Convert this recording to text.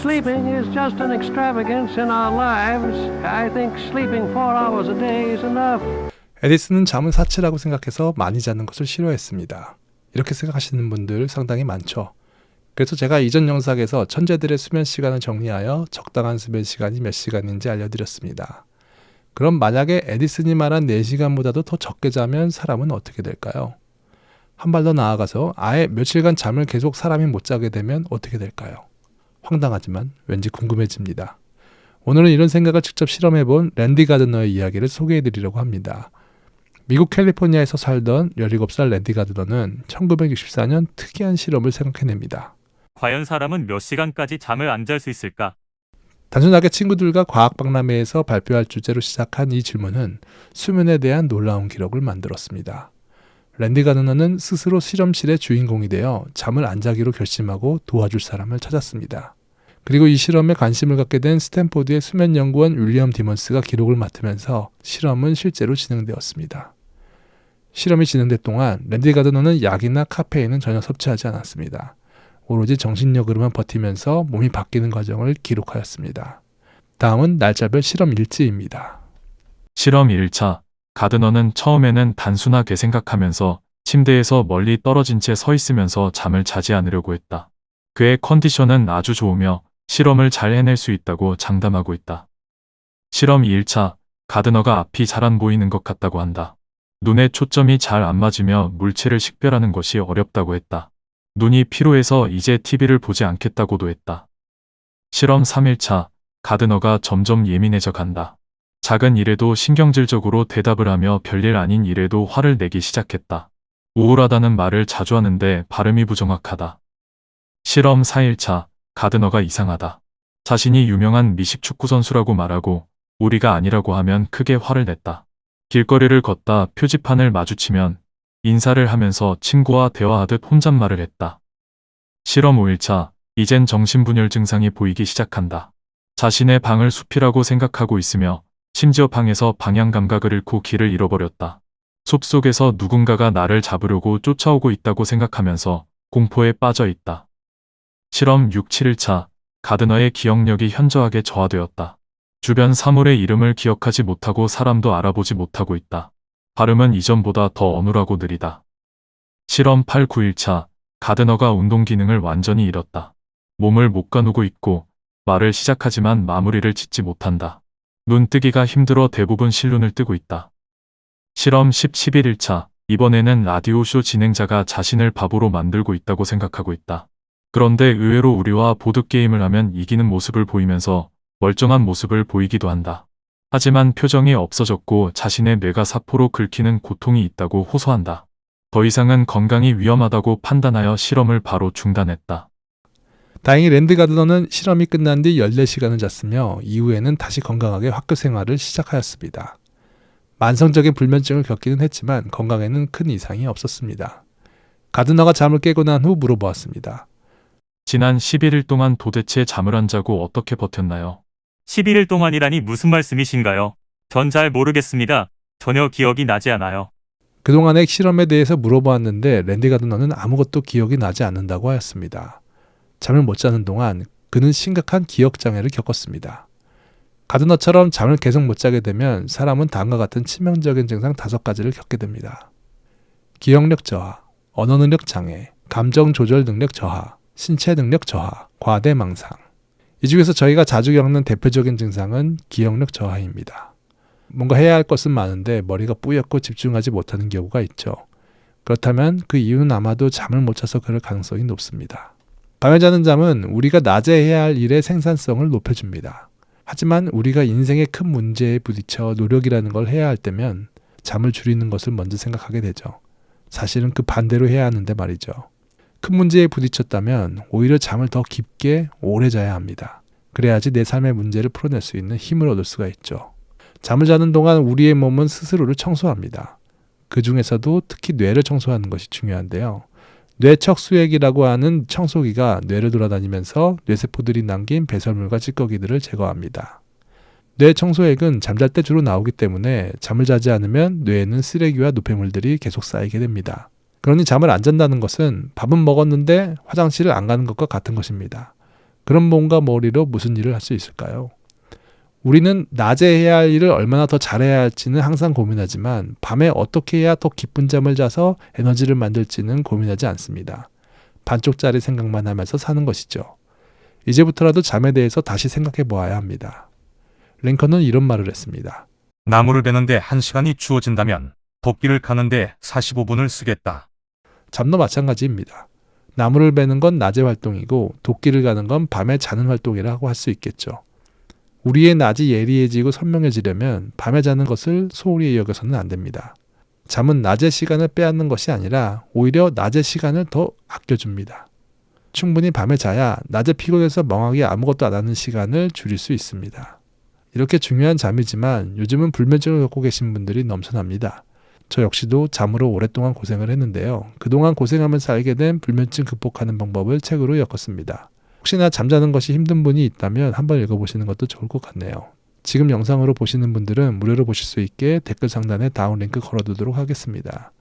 Sleeping is just an extravagance in our lives. I think sleeping 4 hours a day is enough. 에디슨은 잠은 사치라고 생각해서 많이 자는 것을 싫어했습니다. 이렇게 생각하시는 분들 상당히 많죠. 그래서 제가 이전 영상에서 천재들의 수면 시간을 정리하여 적당한 수면 시간이 몇 시간인지 알려드렸습니다. 그럼 만약에 에디슨이 말한 4시간보다도 더 적게 자면 사람은 어떻게 될까요? 한 발 더 나아가서 아예 며칠간 잠을 계속 사람이 못 자게 되면 어떻게 될까요? 황당하지만 왠지 궁금해집니다. 오늘은 이런 생각을 직접 실험해본 랜디 가드너의 이야기를 소개해드리려고 합니다. 미국 캘리포니아에서 살던 17살 랜디 가드너는 1964년 특이한 실험을 생각해냅니다. 과연 사람은 몇 시간까지 잠을 안 잘 수 있을까? 단순하게 친구들과 과학박람회에서 발표할 주제로 시작한 이 질문은 수면에 대한 놀라운 기록을 만들었습니다. 랜디 가드너는 스스로 실험실의 주인공이 되어 잠을 안 자기로 결심하고 도와줄 사람을 찾았습니다. 그리고 이 실험에 관심을 갖게 된 스탠포드의 수면연구원 윌리엄 디먼스가 기록을 맡으면서 실험은 실제로 진행되었습니다. 실험이 진행될 동안 랜디 가드너는 약이나 카페인은 전혀 섭취하지 않았습니다. 오로지 정신력으로만 버티면서 몸이 바뀌는 과정을 기록하였습니다. 다음은 날짜별 실험 일지입니다. 실험 1차. 가드너는 처음에는 단순하게 생각하면서 침대에서 멀리 떨어진 채 서 있으면서 잠을 자지 않으려고 했다. 그의 컨디션은 아주 좋으며 실험을 잘 해낼 수 있다고 장담하고 있다. 실험 2일차. 가드너가 앞이 잘 안 보이는 것 같다고 한다. 눈에 초점이 잘 안 맞으며 물체를 식별하는 것이 어렵다고 했다. 눈이 피로해서 이제 TV를 보지 않겠다고도 했다. 실험 3일차. 가드너가 점점 예민해져 간다. 작은 일에도 신경질적으로 대답을 하며 별일 아닌 일에도 화를 내기 시작했다. 우울하다는 말을 자주 하는데 발음이 부정확하다. 실험 4일차. 가드너가 이상하다. 자신이 유명한 미식 축구 선수라고 말하고 우리가 아니라고 하면 크게 화를 냈다. 길거리를 걷다 표지판을 마주치면 인사를 하면서 친구와 대화하듯 혼잣말을 했다. 실험 5일차. 이젠 정신분열 증상이 보이기 시작한다. 자신의 방을 숲이라고 생각하고 있으며 심지어 방에서 방향 감각을 잃고 길을 잃어버렸다. 숲속에서 누군가가 나를 잡으려고 쫓아오고 있다고 생각하면서 공포에 빠져 있다. 실험 6, 7일차. 가드너의 기억력이 현저하게 저하되었다. 주변 사물의 이름을 기억하지 못하고 사람도 알아보지 못하고 있다. 발음은 이전보다 더 어눌하고 느리다. 실험 8, 9일차. 가드너가 운동 기능을 완전히 잃었다. 몸을 못 가누고 있고 말을 시작하지만 마무리를 짓지 못한다. 눈뜨기가 힘들어 대부분 실눈을 뜨고 있다. 실험 10, 11일차. 이번에는 라디오쇼 진행자가 자신을 바보로 만들고 있다고 생각하고 있다. 그런데 의외로 우리와 보드게임을 하면 이기는 모습을 보이면서 멀쩡한 모습을 보이기도 한다. 하지만 표정이 없어졌고 자신의 뇌가 사포로 긁히는 고통이 있다고 호소한다. 더 이상은 건강이 위험하다고 판단하여 실험을 바로 중단했다. 다행히 랜디 가드너는 실험이 끝난 뒤 14시간을 잤으며 이후에는 다시 건강하게 학교 생활을 시작하였습니다. 만성적인 불면증을 겪기는 했지만 건강에는 큰 이상이 없었습니다. 가드너가 잠을 깨고 난 후 물어보았습니다. 지난 11일 동안 도대체 잠을 안 자고 어떻게 버텼나요? 11일 동안이라니 무슨 말씀이신가요? 전 잘 모르겠습니다. 전혀 기억이 나지 않아요. 그동안의 실험에 대해서 물어보았는데 랜디 가드너는 아무것도 기억이 나지 않는다고 하였습니다. 잠을 못 자는 동안 그는 심각한 기억장애를 겪었습니다. 가드너처럼 잠을 계속 못 자게 되면 사람은 다음과 같은 치명적인 증상 5가지를 겪게 됩니다. 기억력 저하, 언어 능력 장애, 감정 조절 능력 저하, 신체 능력 저하, 과대망상. 이 중에서 저희가 자주 겪는 대표적인 증상은 기억력 저하입니다. 뭔가 해야 할 것은 많은데 머리가 뿌옇고 집중하지 못하는 경우가 있죠. 그렇다면 그 이유는 아마도 잠을 못 자서 그럴 가능성이 높습니다. 밤에 자는 잠은 우리가 낮에 해야 할 일의 생산성을 높여줍니다. 하지만 우리가 인생의 큰 문제에 부딪혀 노력이라는 걸 해야 할 때면 잠을 줄이는 것을 먼저 생각하게 되죠. 사실은 그 반대로 해야 하는데 말이죠. 큰 문제에 부딪혔다면 오히려 잠을 더 깊게 오래 자야 합니다. 그래야지 내 삶의 문제를 풀어낼 수 있는 힘을 얻을 수가 있죠. 잠을 자는 동안 우리의 몸은 스스로를 청소합니다. 그 중에서도 특히 뇌를 청소하는 것이 중요한데요. 뇌척수액이라고 하는 청소기가 뇌를 돌아다니면서 뇌세포들이 남긴 배설물과 찌꺼기들을 제거합니다. 뇌청소액은 잠잘 때 주로 나오기 때문에 잠을 자지 않으면 뇌에는 쓰레기와 노폐물들이 계속 쌓이게 됩니다. 그러니 잠을 안 잔다는 것은 밥은 먹었는데 화장실을 안 가는 것과 같은 것입니다. 그런 몸과 머리로 무슨 일을 할 수 있을까요? 우리는 낮에 해야 할 일을 얼마나 더 잘해야 할지는 항상 고민하지만 밤에 어떻게 해야 더 깊은 잠을 자서 에너지를 만들지는 고민하지 않습니다. 반쪽짜리 생각만 하면서 사는 것이죠. 이제부터라도 잠에 대해서 다시 생각해 보아야 합니다. 링컨은 이런 말을 했습니다. 나무를 베는데 1시간이 주어진다면 도끼를 가는데 45분을 쓰겠다. 잠도 마찬가지입니다. 나무를 베는 건 낮의 활동이고 도끼를 가는 건 밤에 자는 활동이라고 할 수 있겠죠. 우리의 낮이 예리해지고 선명해지려면 밤에 자는 것을 소홀히 여겨서는 안 됩니다. 잠은 낮의 시간을 빼앗는 것이 아니라 오히려 낮의 시간을 더 아껴줍니다. 충분히 밤에 자야 낮에 피곤해서 멍하게 아무것도 안 하는 시간을 줄일 수 있습니다. 이렇게 중요한 잠이지만 요즘은 불면증을 겪고 계신 분들이 넘쳐납니다. 저 역시도 잠으로 오랫동안 고생을 했는데요. 그동안 고생하면서 알게 된 불면증 극복하는 방법을 책으로 엮었습니다. 혹시나 잠자는 것이 힘든 분이 있다면 한번 읽어보시는 것도 좋을 것 같네요. 지금 영상으로 보시는 분들은 무료로 보실 수 있게 댓글 상단에 다운 링크 걸어두도록 하겠습니다.